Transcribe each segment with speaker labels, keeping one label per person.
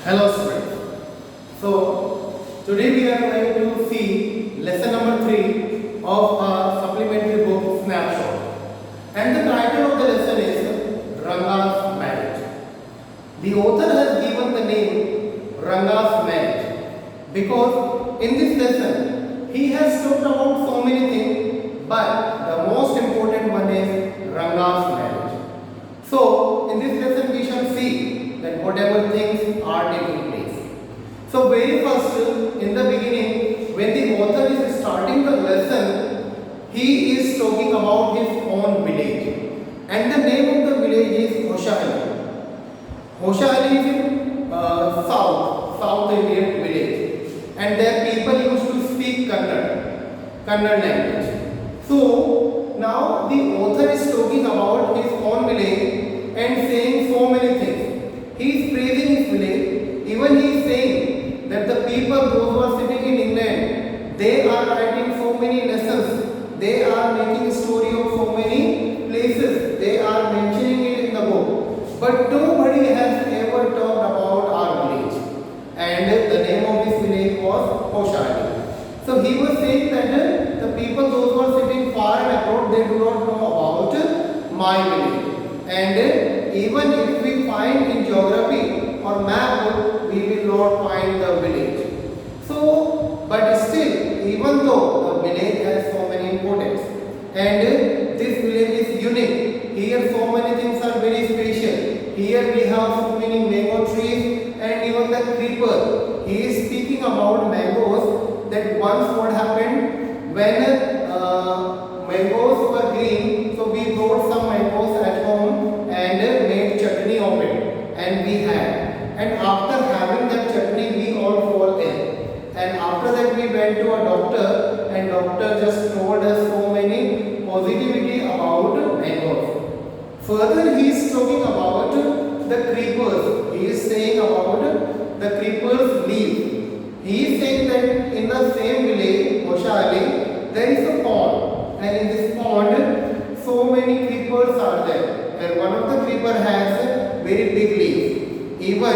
Speaker 1: Hello students. So today we are going to see lesson number 3 of our supplementary book Snapshot. And the title of the lesson is Ranga's Marriage. The author has given the name Ranga's Marriage because in this lesson he has talked about so many things, but the most important one is Ranga's marriage. So in this lesson we shall see that whatever things are taking place. So very first, in the beginning, when the author is starting the lesson, he is talking about his own village. And the name of the village is Hoshali. Hoshali is in South Indian village. And their people used to speak Kannada language. So now the author is talking about his own village and saying so many things. He is praising his village. Even he is saying that the people those who are sitting in England, they are writing so many lessons. They are making story of so many places. They are mentioning it in the book. But nobody has ever talked about our village. And the name of this village was Hoshali. So he was saying that the people those who are sitting far and abroad, they do not know about my village. And even if we find in geography or map, we will not find the village. So, but still, even though the village has so many importance, and this village is unique, here so many things are very special. Here we have so many mango trees and even the creeper. He is speaking about mangoes, that once what happened when mangoes were green, so we brought some mangoes at home and made chutney of it, and we had. And after having that chutney, we all fall ill. And after that, we went to a doctor, and doctor just told us so many positivity about mangoes. Further, he is talking about the creepers. He is saying about the creepers leaf. He is saying that in the same village, Hoshali, there is a pond, and in this pond, so many creepers are there. And one of the creeper has a very big leaf. Even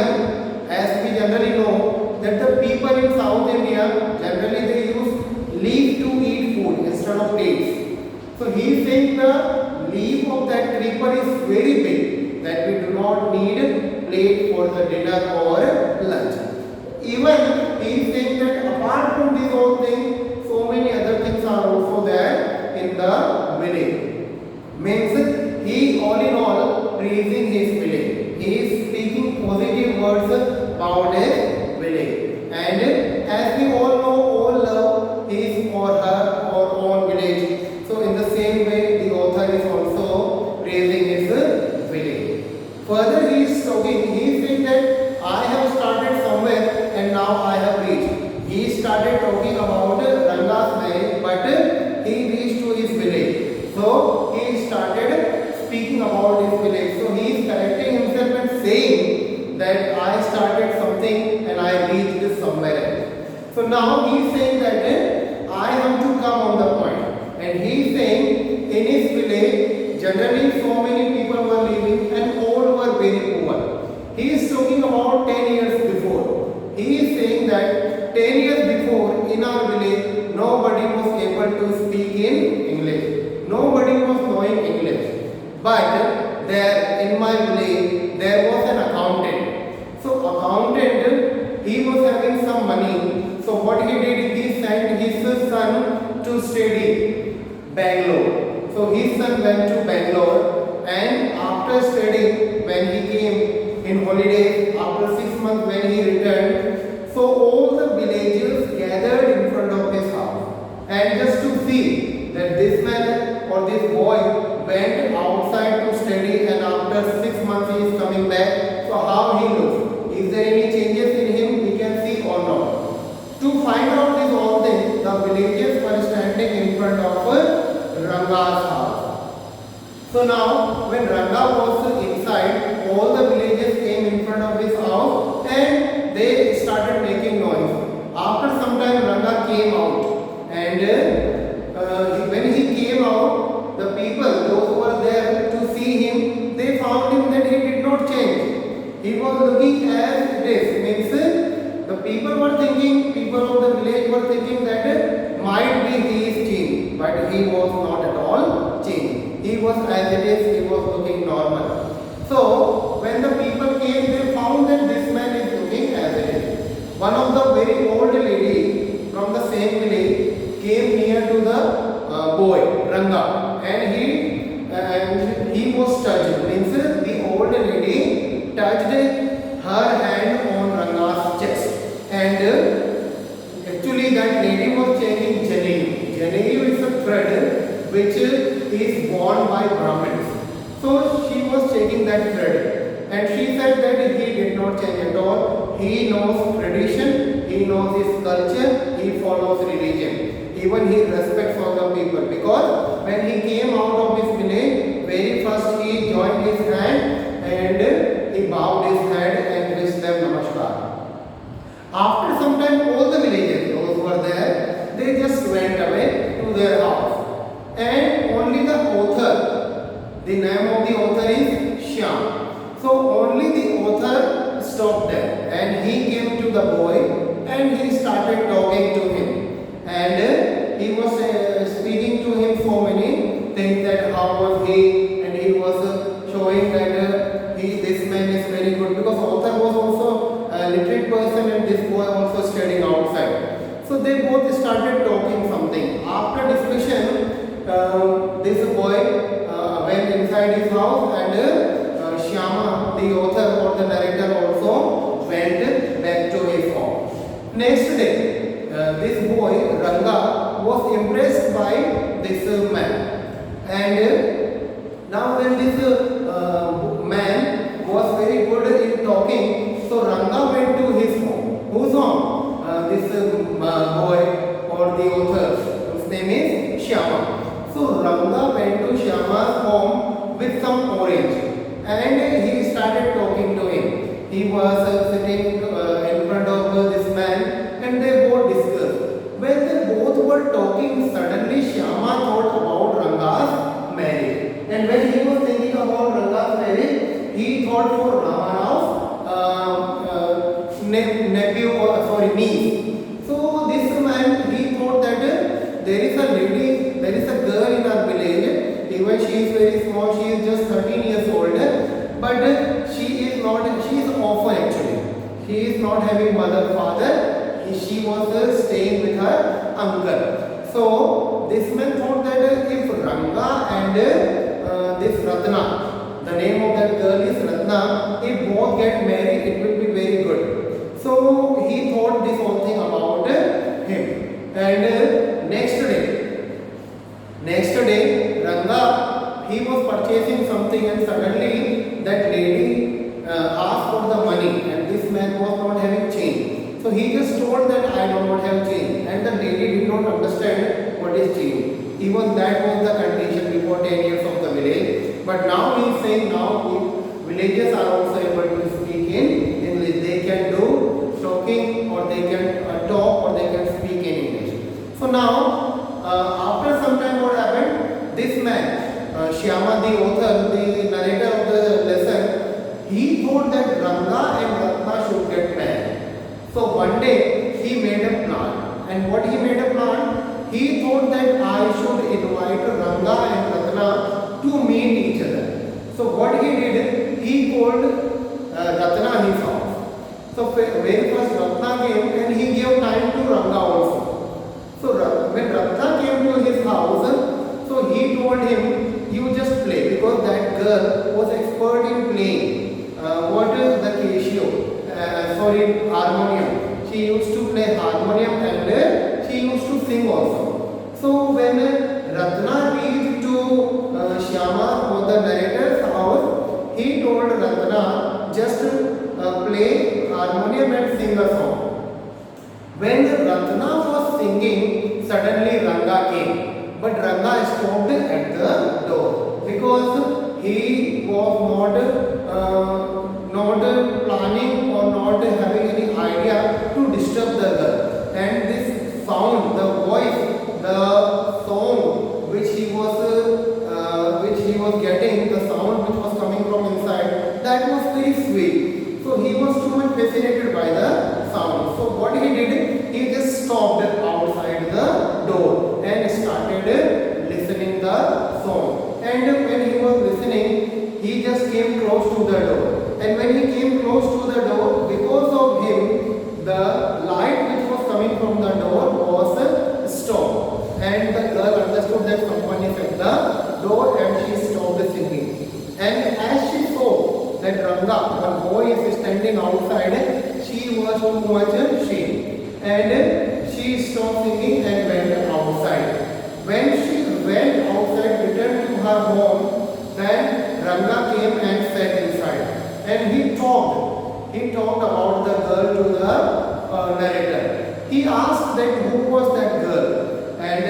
Speaker 1: as we generally know that the people in South India, generally they use leaf to eat food instead of dates. So he is saying the leaf of that creeper is very big, that we do not need plate for the dinner or lunch. Even he is saying that apart from these all things, so many other things are also there in the village. Means he all in all praising his village. He is speaking positive words about his village. And as we all know, all love is for her or own village. So in the same way, the author is also praising his village. Further, he is talking. He is saying that I have started somewhere and now I have reached. He started talking about Ranga's marriage, but he reached to his village. So he started speaking about his village. So he is correcting himself and saying that I started something and I reached somewhere else. So now he is saying that I have to come on the point. And he is saying in his village, generally so many people were living and all were very poor. He is talking about 10 years before. He is saying that 10 years before in our village, nobody was able to speak in English. Nobody was knowing English. But there in my village, there was an accountant. So accountant, he was having some money. So what he did, he sent his son to study Bangalore. So his son went to Bangalore, and after studying, when he came in holidays, after 6 months when he returned, so all the villagers gathered in front of his house, and just to see that this man or this boy went outside to study, and after 6 months he is coming back. So how he looks? Is there any changes in him we can see or not? To find out this all things, the villagers were standing in front of Ranga's house. So now when Ranga was inside, all the villagers came in front of his house and they started making noise. After some time Ranga came out, and when he came out, the people, those who were there to see him, they found him that he did not change. He was looking as it is. means the people of the village were thinking that might be he is changed, but he was not at all changed. He was as it is, he was looking normal. So when the people came, they found that this man is looking as it is. One of the very old lady from the same village came near to the boy Ranga, and he was touched. Means the old lady touched her hand on Ranga's chest, and actually that lady was changing Janeyu. Janeyu is a thread which is worn by Brahmins. So she was checking that thread, and she said that he did not change at all. He knows tradition, he knows his culture, he follows religion. Even he respects all the people, because when he came out of his village, very first he joined his hand and he bowed his head and wished them namaskar. After some time, all the villagers, those who were there, they just went away to their house, and only the author, the name of the author is Shyam. So only the author stopped there, and he came to the boy and he started talking to him, and he was speaking to him so many things, that how was he, and he was showing that this man is very good, because author was also a literate person and this boy also studying outside. So they both started talking something. After discussion, this boy went inside his house, and Shyama, the author or the narrator, also went back to his home. Next day, this boy Ranga was impressed by this man, and now when this man was very good in talking, so Ranga went to his home. Whose home? This boy or the author, whose name is Shyama. So Ranga went to Shyama's home with some orange, and he started talking to him. He was sitting in front of this man, and they both discussed. When they both were talking, suddenly Shyama thought about Ranga's marriage. And when he was thinking about Ranga's marriage, he thought for Ramana's nephew, or sorry, niece. So this man, he thought that there is a lady, there is a girl in our village. Even she is very small, she is just 13 years old, but she is orphan actually. She is not having mother, father. She was staying with her uncle. So this man thought that if Ranga and this Ratna, the name of that girl is Ratna, if both get married, it will be very good. So he thought this whole thing about him. And next day, Ranga, he was purchasing something, and suddenly that lady asked for the money, and this man was not having change. So he just told that I do not have change, and the lady did not understand what is change. Even that was the condition before 10 years of the village. But now he is saying now villagers are also able to speak in English. They can do talking, or they can talk, or they can speak in English. So now after some time, what happened? This man, Shyama, the author, the narrator of the lesson, he thought that Ranga and Ratna should get married. So one day he made a plan, and what he made a plan, he thought that I should invite Ranga and Ratna to meet each other. So what he did, he called Ratna his house. So very first Ratna came, and he gave time to Ranga also. So when Ratna came to his house, so he told him, you just play, because that girl was expert in playing. What is the Casio? Harmonium. She used to play harmonium, and she used to sing also. So when Ratna reached to Shyama, or the narrator's house, he told Ratna just play harmonium and sing a song. When Ratna was singing, suddenly Ranga came, but Ranga stopped at the door, because he was not planning or not having any idea to disturb the girl. And this sound, the voice, the song which he was getting, the sound which was coming from inside, that was very sweet. So he was too much fascinated by the sound. So what he did, he just stopped outside the door and started listening the song. And when he was listening, he just came close to the door. And when he came close to the door, because of him, the light which was coming from the door was stopped. And the girl understood that someone is at the door and she stopped singing. And as she saw that Ranga, the boy, is standing outside, she was too much ashamed. And she stopped singing and went outside. When she went outside, returned to her home, then Ranga came and sat inside. And he talked about the girl to the narrator. He asked that who was that girl, and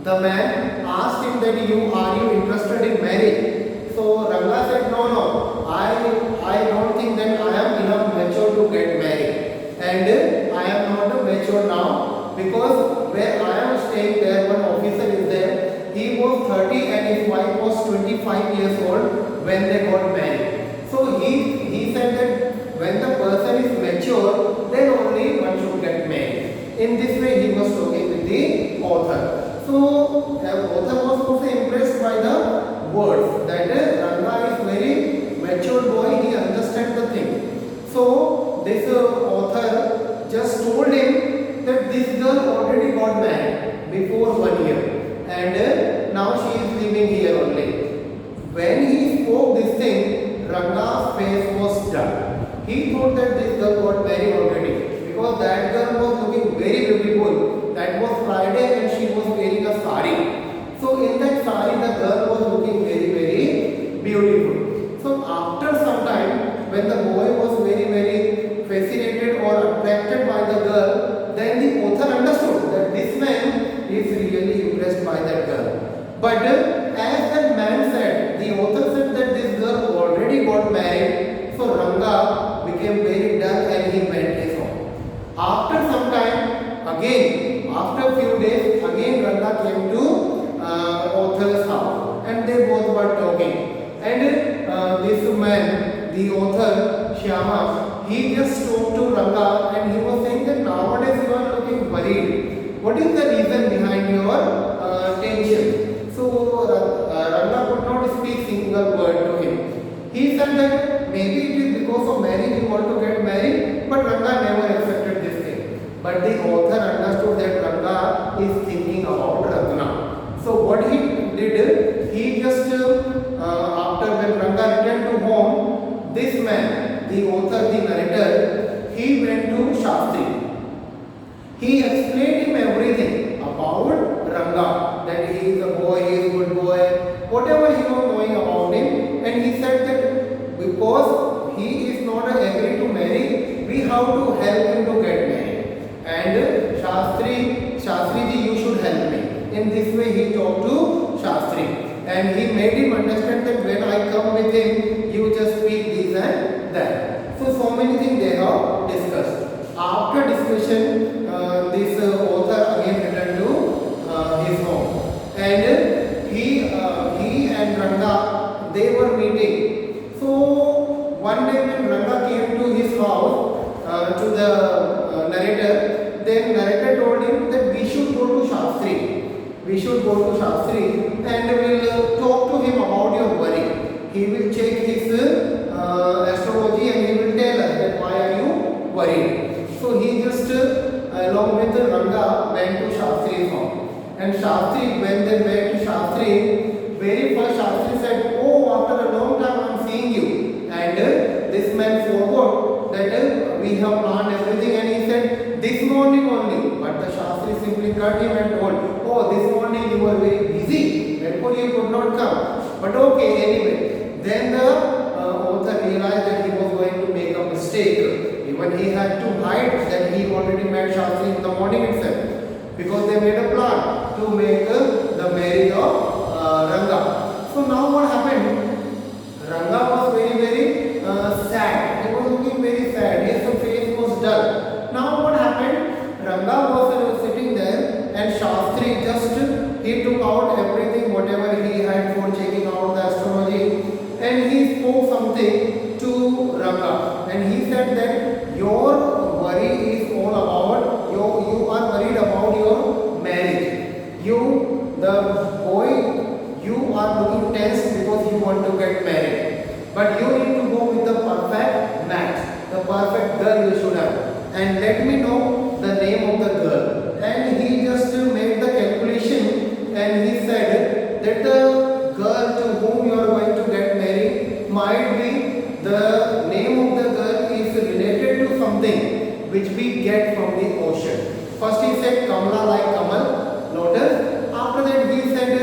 Speaker 1: the man asked him that are you interested in marriage? So Ranga said no, I don't think that I am enough mature to get married, and I am not mature now, because where I am staying there one officer is there. He was 30 and his wife was 25 years old when they got married. So he said that when the person is mature, then only one should get married. In this way he was talking with the author. So the author was also impressed by the words that Ranga is very mature boy, he understands the thing. So this author just told him that this girl already got married before 1 year, and now she is living here only. When he spoke this thing, Ranga's face was dark. He thought that this girl got married already, because that girl was looking very beautiful. That was Friday and she was wearing a sari. So in that sari the girl was looking very, very beautiful. So after some time, when the boy was very, very fascinated or attracted by the girl, then the author understood that this man is really impressed by that girl. But as that man said, the author said that this girl already got married, so Ranga became very dull and he went his home. After some time, again, after few days, again Ranga came to author's house and they both were talking. And this man, the author Shyama, he just talked to Ranga and he was saying that nowadays you are looking worried. What is the reason behind your tension? So Ranga could not speak single word to him. He said that maybe it is because of marriage you want to get married, but Ranga never accepted this thing. But the author understood that Ranga is thinking about Ratna. So what he did, he just after when Ranga returned to home, this man, the author, the narrator, he went to Shastri. He explained him everything about Ranga, that he is a boy, he is a good boy, whatever he was knowing about him, and he said that because he is not agree to marry, we have to help him to get married. And Shastri ji, you should help me. In this way he talked to Shastri, and he made him understand that when I come with him, you just speak this and that. So many things they have discussed. After discussion, this author again returned to his home, and he and Ranga, they were meeting. So one day when Ranga came to his house, to the narrator, then narrator told him that we should go to Shastri. We should go to Shastri and we'll talk to him about your worry. He will check his astrology and he will tell us that why are you worried. So he just along with Ranga went to Shastri's home. And Shastri, when they went to Shastri, very first Shastri said, oh, after a long time I am seeing you. And this man forgot that we have planned everything, and he said, this morning only. But the Shastri simply cut him and told, oh, this morning you were very busy, therefore you could not come. But okay, anyway. Then the author realized that he was going to make a mistake. Even he had to hide that he already met Shastri in the morning itself, because they made a plan to make the marriage of Ranga. So now what happened? Ranga was very, very sad. He was looking very sad. His face was dull. Now what happened? Ranga was sitting there, and Shastri just he took out everything, whatever he had for checking out the astrology, and he spoke something to Ranga. and he said that your worry is all about you are worried about your marriage. The boy, you are looking tense because you want to get married, but you need to go with the perfect match, the perfect girl you should have. And let me know the name of the girl. And he just made the calculation, and he said that the girl to whom you are going to get married might be, the name of the girl is related to something which we get from the ocean. First he said Kamala, like Kamal, lotus. After that he said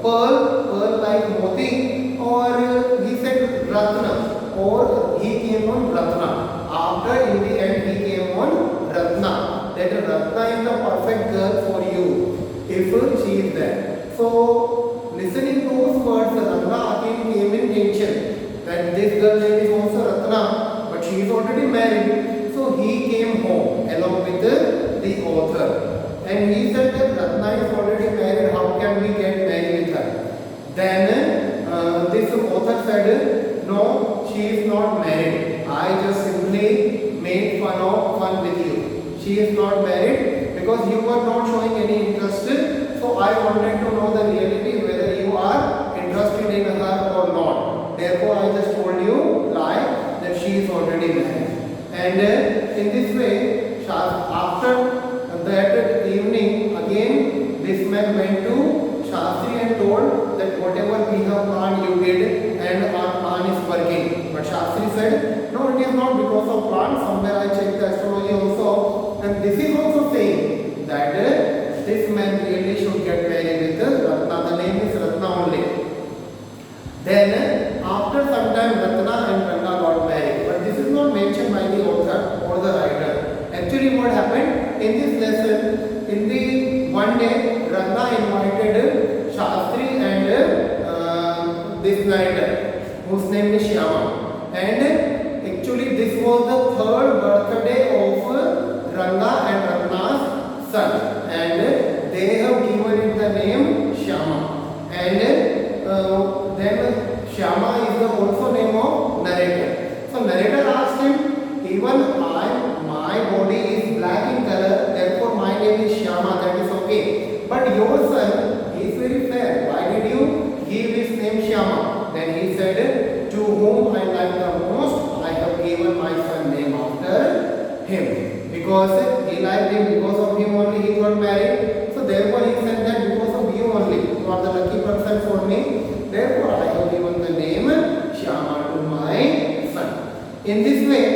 Speaker 1: pearl like moti, or he said Ratna, or he came on Ratna. After in the end he came on Ratna. That Ratna is the perfect girl for you if she is there. So listening to those words, Ratna again came in tension that this girl name is also Ratna, but she is already married. So he came home along with the author, and he said that Ratna is already married, how can we get married with her? Then this author said, no, she is not married. I just simply made fun with you. She is not married because you were not showing any interest. So I wanted to know the reality, whether you are interested in her or not. Therefore I just told you lie that she is already married. And in this way, after that evening, again this man went to Shastri and told that whatever we have planned you did, and our plan is working. But Shastri said, no, it is not because of plan. Somewhere I checked the astrology also, and this is also saying that this man really should get married with Ratna. The name is Ratna only. Then after some time Ratna and Ranga got married, but this is not mentioned by the author or the writer. Actually what happened in this lesson, in the one day Ratna invited Shastri and this writer whose name is Shyama, and actually this was the third birthday of Ranga and Ratna's son, and they have given it the name Shyama. And then Shyama is the also name of narrator. So narrator asked him, even my body is black in color, therefore my name is Shyama, that is okay. But your son is very fair. Why did you give his name Shyama? Then he said, to whom I like the most, I have given my son name after him. Because he liked him, because of him only he got married. So therefore he said that because of you only, you are the lucky person for me. Therefore I have given the name Shyama to my son. In this way,